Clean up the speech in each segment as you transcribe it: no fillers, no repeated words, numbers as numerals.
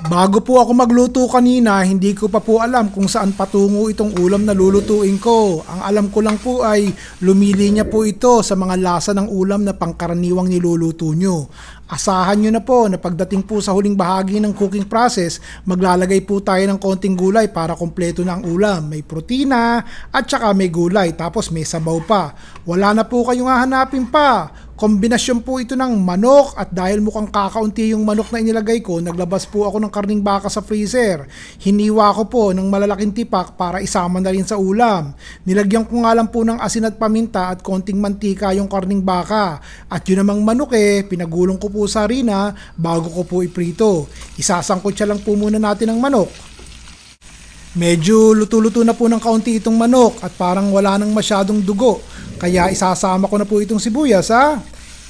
Bago po ako magluto kanina, hindi ko pa po alam kung saan patungo itong ulam na lulutuin ko. Ang alam ko lang po ay lumilinya po ito sa mga lasa ng ulam na pangkaraniwang niluluto nyo. Asahan nyo na po na pagdating po sa huling bahagi ng cooking process, maglalagay po tayo ng konting gulay para kompleto na ang ulam. May protina at saka may gulay, tapos may sabaw pa. Wala na po kayong hahanapin pa. Kombinasyon po ito ng manok at dahil mukhang kakaunti yung manok na inilagay ko, naglabas po ako ng karning baka sa freezer. Hiniwa ko po ng malalaking tipak para isama na rin sa ulam. Nilagyan ko nga lang po ng asin at paminta at konting mantika yung karning baka. At yun namang manok pinagulong ko po sa harina bago ko po iprito. Isasangkot siya lang po muna natin ng manok. Medyo luto-luto na po ng kaunti itong manok at parang wala nang masyadong dugo. Kaya isasama ko na po itong sibuyas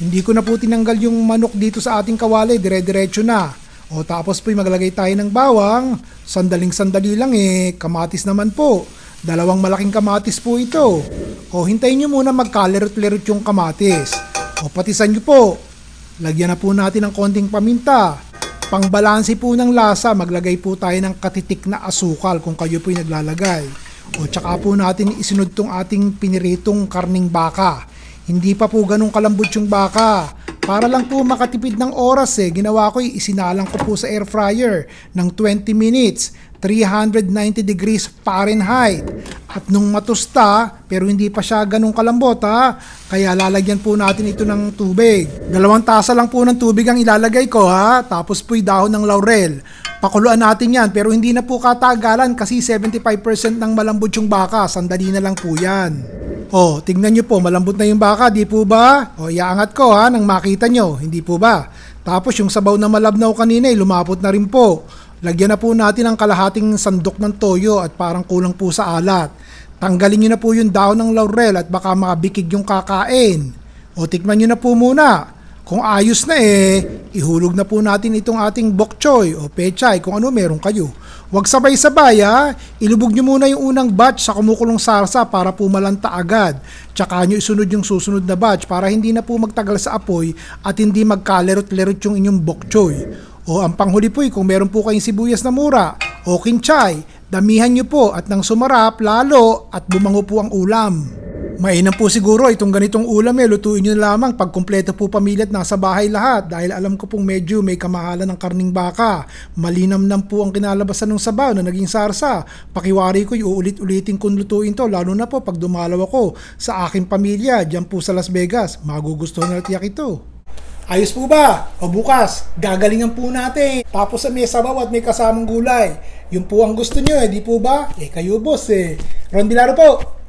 Hindi ko na po tinanggal yung manok dito sa ating kawali, dire-diretso na. O tapos po maglagay tayo ng bawang, sandaling-sandali lang kamatis naman po. 2 malaking kamatis po ito. O hintayin nyo muna magkalerot-lerot yung kamatis. O patisan nyo po. Lagyan na po natin ng konting paminta. Pangbalanse po ng lasa, maglagay po tayo ng katitik na asukal kung kayo po'y naglalagay. O tsaka po natin isunod tong ating piniritong karning baka. Hindi pa po ganun kalambot yung baka. Para lang po makatipid ng oras ginawa ko isinalang ko po sa air fryer ng 20 minutes, 390 degrees Fahrenheit. At nung matusta, pero hindi pa siya ganun kalambot kaya lalagyan po natin ito ng tubig. 2 tasa lang po ng tubig ang ilalagay ko tapos po'y dahon ng laurel. Pakuluan natin yan pero hindi na po katagalan kasi 75% ng malambot yung baka, sandali na lang po yan. O, tignan nyo po, malambot na yung baka, di po ba? O, iaangat ko nang makita nyo, hindi po ba? Tapos yung sabaw na malabnaw kanina lumapot na rin po. Lagyan na po natin ang kalahating sandok ng toyo at parang kulang po sa alat. Tanggalin nyo na po yung dahon ng laurel at baka makabikig yung kakain. O, tikman nyo na po muna. Kung ayos na ihulog na po natin itong ating bok choy o pechay kung ano meron kayo. Huwag sabay-sabay ilubog nyo muna yung unang batch sa kumukulong sarsa para po malanta agad. Tsaka nyo isunod yung susunod na batch para hindi na po magtagal sa apoy at hindi magkalerot-lerot yung inyong bok choy. O ang panghuli po kung meron po kayong sibuyas na mura o kinchay, damihan nyo po at nang sumarap lalo at bumango po ang ulam. Mainam po siguro itong ganitong ulam lutuin nyo na lamang pag kumpleto po pamilya at nasa bahay lahat dahil alam ko pong medyo may kamahalan ng karning baka. Malinamnam po ang kinalabasan ng sabaw na naging sarsa. Pakiwari ko uulit-ulitin kung lutuin to lalo na po pag dumalaw ako sa aking pamilya dyan po sa Las Vegas. Magugustuhan na tiyak ito. Ayos po ba? O bukas, gagalingan po natin. Tapos may sabaw at may kasamang gulay. Yun po ang gusto nyo di po ba? Kayo boss Ron Bilaro po.